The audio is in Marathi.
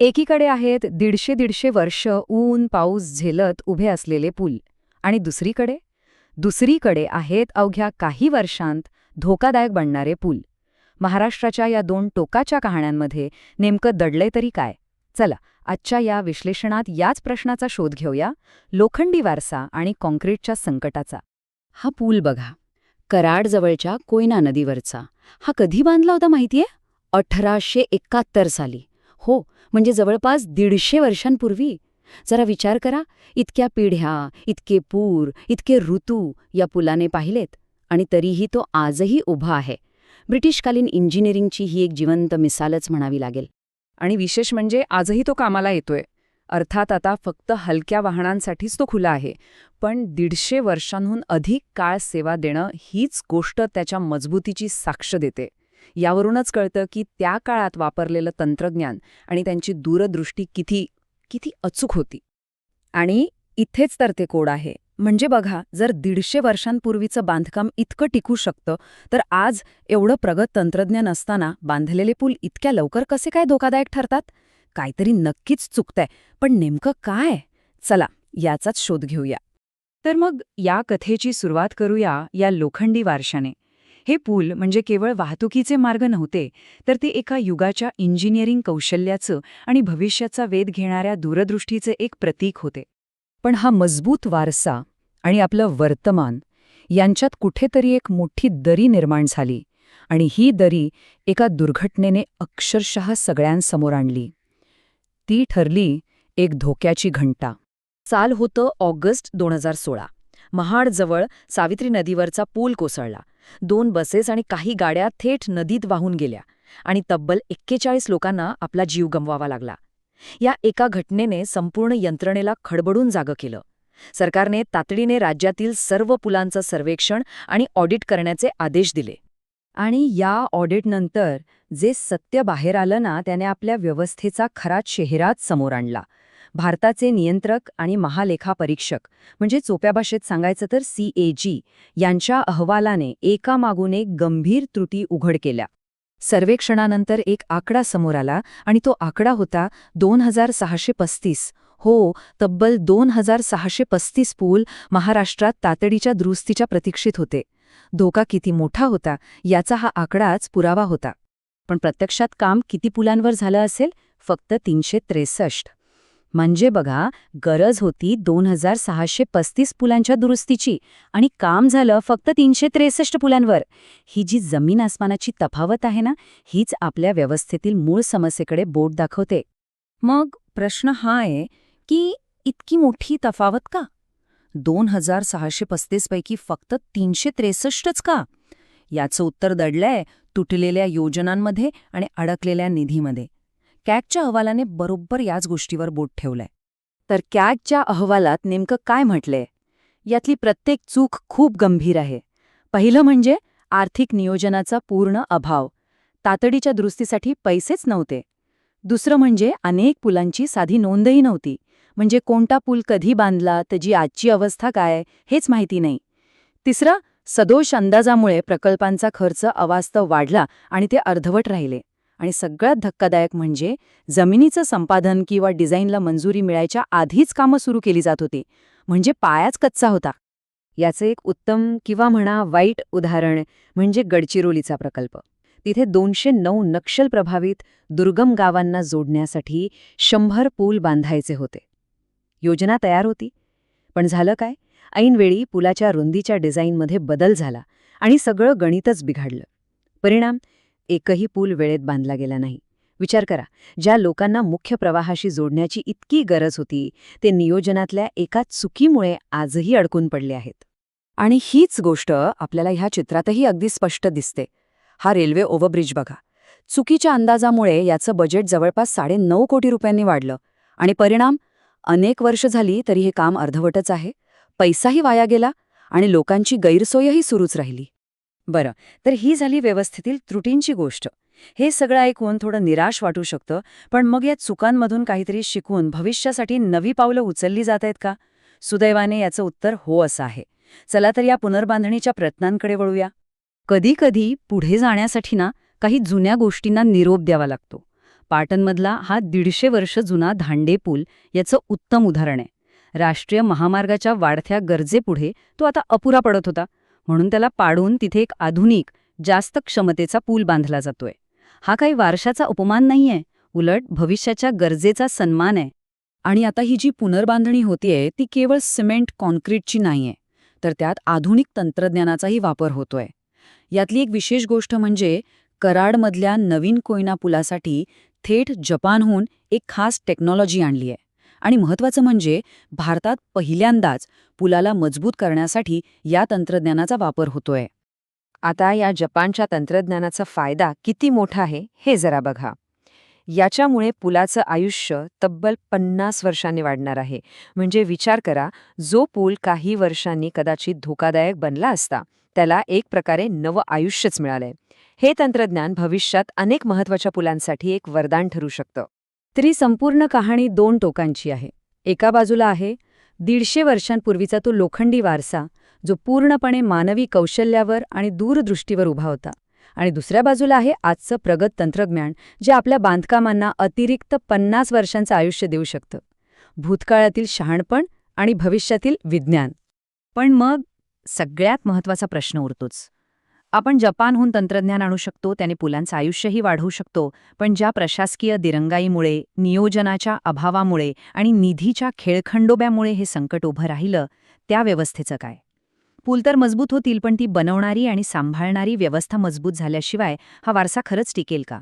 एकीकडे आहेत 150-150 वर्ष ऊन पाऊस झेलत उभे असलेले पूल आणि दुसरीकडे आहेत अवघ्या काही वर्षांत धोकादायक बनणारे पूल. महाराष्ट्राच्या या दोन टोकाच्या कहाण्यांमध्ये नेमकं दडलंय तरी काय? चला आजच्या या विश्लेषणात याच प्रश्नाचा शोध घेऊया, लोखंडी वारसा आणि कॉन्क्रीटच्या संकटाचा. हा पूल बघा, कराडजवळच्या कोयना नदीवरचा. हा कधी बांधला होता माहितीये? 1871 साली. हो, म्हणजे जवळपास 150 वर्षांपूर्वी. जरा विचार करा, इतक्या पिढ्या, इतके पूर, इतके ऋतू या पुलाने पाहिलेत आणि तरीही तो आजही उभा आहे. ब्रिटिशकालीन इंजिनिअरिंगची ही एक जिवंत मिसालच म्हणावी लागेल. आणि विशेष म्हणजे आजही तो कामाला येतोय. अर्थात आता फक्त हलक्या वाहनांसाठीच तो खुला आहे, पण 150 वर्षांहून अधिक काळ सेवा देणं हीच गोष्ट त्याच्या मजबूतीची साक्ष देते. यावरूनच कळतं की त्या काळात वापरलेलं तंत्रज्ञान आणि त्यांची दूरदृष्टी किती अचूक होती. आणि इथेच तर ते कोड आहे. म्हणजे बघा, जर 150 वर्षांपूर्वीचं बांधकाम इतकं टिकू शकतं, तर आज एवढं प्रगत तंत्रज्ञान असताना बांधलेले पूल इतक्या लवकर कसे काय धोकादायक ठरतात? काहीतरी नक्कीच चुकतंय, पण नेमकं काय? चला याचाच शोध घेऊया. तर मग या कथेची सुरुवात करूया या लोखंडी वारशाने. हे पूल म्हणजे केवळ वाहतुकीचे मार्ग नव्हते, तर ते एका युगाच्या इंजिनिअरिंग कौशल्याचं आणि भविष्याचा वेध घेणाऱ्या दूरदृष्टीचे एक प्रतीक होते. पण हा मजबूत वारसा आणि आपलं वर्तमान यांच्यात कुठेतरी एक मोठी दरी निर्माण झाली आणि ही दरी एका दुर्घटनेने अक्षरशः सगळ्यांसमोर आणली. ती ठरली एक धोक्याची घंटा. साल होतं ऑगस्ट 2016. महाडजवळ सावित्री नदीवरचा पूल कोसळला. 2 बसेस आणि काही गाड्या थेट नदीत वाहून गेल्या आणि तब्बल 41 लोकांना आपला जीव गमवावा लागला. या एका घटनेने संपूर्ण यंत्रणेला खडबडून जागं केलं. सरकारने तातडीने राज्यातील सर्व पुलांचं सर्वेक्षण आणि ऑडिट करण्याचे आदेश दिले. आणि या ऑडिटनंतर जे सत्य बाहेर आलं ना, त्याने आपल्या व्यवस्थेचा खरा चेहराच समोर आणला. भारताचे नियंत्रक आणि महालेखापरीक्षक म्हणजे सोप्या भाषेत सांगायचं तर CAG यांच्या अहवालाने एकामागून एक गंभीर त्रुटी उघड केल्या. सर्वेक्षणानंतर एक आकडा समोर आला आणि तो आकडा होता 2635. हो, तब्बल 2635 पूल महाराष्ट्रात तातडीच्या दुरुस्तीच्या प्रतीक्षेत होते. धोका किती मोठा होता याचा हा आकडाच पुरावा होता. पण प्रत्यक्षात काम किती पुलांवर झालं असेल? फक्त 363. म्हणजे बघा, गरज होती 2635 पुलांच्या दुरुस्तीची आणि काम झालं फक्त 363 पुलांवर. ही जी जमीन आसमानाची तफावत आहे ना, हीच आपल्या व्यवस्थेतील मूळ समस्येकडे बोट दाखवते. मग प्रश्न हा आहे की इतकी मोठी तफावत का? 2635 पैकी फक्त 363च का? याचं उत्तर दडलंय तुटलेल्या योजनांमध्ये आणि अडकलेल्या निधीमध्ये. कॅगच्या अहवालाने बरोबर याच गोष्टीवर बोट ठेवलंय. तर कॅगच्या अहवालात नेमकं काय म्हटलंय? यातली प्रत्येक चूक खूप गंभीर आहे. पहिलं म्हणजे आर्थिक नियोजनाचा पूर्ण अभाव. तातडीच्या दुरुस्तीसाठी पैसेच नव्हते. दुसरं म्हणजे अनेक पुलांची साधी नोंदही नव्हती. म्हणजे कोणता पूल कधी बांधला, त्याची आजची अवस्था काय हेच माहिती नाही. तिसरं, सदोष अंदाजामुळे प्रकल्पांचा खर्च अवास्तव वाढला आणि ते अर्धवट राहिले. आणि सगळ्यात धक्कादायक म्हणजे जमिनीचं संपादन किंवा डिझाईनला मंजुरी मिळायच्या आधीच कामं सुरू केली जात होती. म्हणजे पायाच कच्चा होता. याचं एक उत्तम किंवा म्हणा वाईट उदाहरण म्हणजे गडचिरोलीचा प्रकल्प. तिथे 209 नक्षल प्रभावित दुर्गम गावांना जोडण्यासाठी 100 पूल बांधायचे होते. योजना तयार होती, पण झालं काय? ऐनवेळी पुलाच्या रुंदीच्या डिझाईनमध्ये बदल झाला आणि सगळं गणितच बिघडलं. परिणाम, एकही पूल वेळेत बांधला गेला नाही. विचार करा, ज्या लोकांना मुख्य प्रवाहाशी जोडण्याची इतकी गरज होती, ते नियोजनातल्या एका चुकीमुळे आजही अडकून पडले आहेत. आणि हीच गोष्ट आपल्याला ह्या चित्रातही अगदी स्पष्ट दिसते. हा रेल्वे ओव्हरब्रिज बघा. चुकीच्या अंदाजामुळे याचं बजेट जवळपास 9.5 कोटी रुपयांनी वाढलं. आणि परिणाम, अनेक वर्ष झाली तरी हे काम अर्धवटच आहे. पैसाही वाया गेला आणि लोकांची गैरसोयही सुरूच राहिली. बरं, तर ही झाली व्यवस्थेतील त्रुटींची गोष्ट. हे सगळं ऐकून थोडं निराश वाटू शकतं, पण मग या चुकांमधून काहीतरी शिकून भविष्यासाठी नवी पावलं उचलली जात आहेत का? सुदैवाने याचं उत्तर हो असं आहे. चला तर या पुनर्बांधणीच्या प्रयत्नांकडे वळूया. कधी कधी पुढे जाण्यासाठी ना काही जुन्या गोष्टींना निरोप द्यावा लागतो. पाटणमधला हा 150 वर्ष जुना धांडे पूल याचं उत्तम उदाहरण आहे. राष्ट्रीय महामार्गाच्या वाढत्या गरजेपुढे तो आता अपुरा पडत होता, म्हणून त्याला पाडून तिथे एक आधुनिक, जास्त क्षमतेचा पूल बांधला जातोय. हा काही वारशाचा अपमान नाहीये, उलट भविष्याच्या गरजेचा सन्मान आहे. आणि आता ही जी पुनर्बांधणी होतीये ती केवळ सिमेंट कॉन्क्रीटची नाहीये, तर त्यात आधुनिक तंत्रज्ञानाचाही वापर होतोय. यातली एक विशेष गोष्ट म्हणजे कराडमधल्या नवीन कोयना पुलासाठी थेट जपानहून एक खास टेक्नॉलॉजी आणली आहे. आणि महत्त्वाचं म्हणजे भारतात पहिल्यांदाच पुलाला मजबूत करण्यासाठी या तंत्रज्ञानाचा वापर होतोय. आता या जपानच्या तंत्रज्ञानाचा फायदा किती मोठा आहे हे जरा बघा. याच्यामुळे पुलाचं आयुष्य तब्बल 50 वर्षांनी वाढणार आहे. म्हणजे विचार करा, जो पूल काही वर्षांनी कदाचित धोकादायक बनला असता त्याला एक प्रकारे नवं आयुष्यच मिळालंय. हे तंत्रज्ञान भविष्यात अनेक महत्त्वाच्या पुलांसाठी एक वरदान ठरू शकतं. तरी संपूर्ण कहाणी 2 टोकांची आहे. एका बाजूला आहे 150 वर्षांपूर्वीचा तो लोखंडी वारसा, जो पूर्णपणे मानवी कौशल्यावर आणि दूरदृष्टीवर उभा होता. आणि दुसऱ्या बाजूला आहे आजचं प्रगत तंत्रज्ञान, जे आपल्या बांधकामांना अतिरिक्त 50 वर्षांचं आयुष्य देऊ शकतं. भूतकाळातील शहाणपण आणि भविष्यातील विज्ञान. पण मग सगळ्यात महत्त्वाचा प्रश्न उरतोच. आपण जपानहून तंत्रज्ञान आणू शकतो, त्याने पुलांचं आयुष्यही वाढवू शकतो, पण ज्या प्रशासकीय दिरंगाईमुळे, नियोजनाच्या अभावामुळे आणि निधीच्या खेळखंडोब्यामुळे हे संकट उभं राहिलं, त्या व्यवस्थेचं काय? पूल तर मजबूत होतील, पण ती बनवणारी आणि सांभाळणारी व्यवस्था मजबूत झाल्याशिवाय हा वारसा खरंच टिकेल का?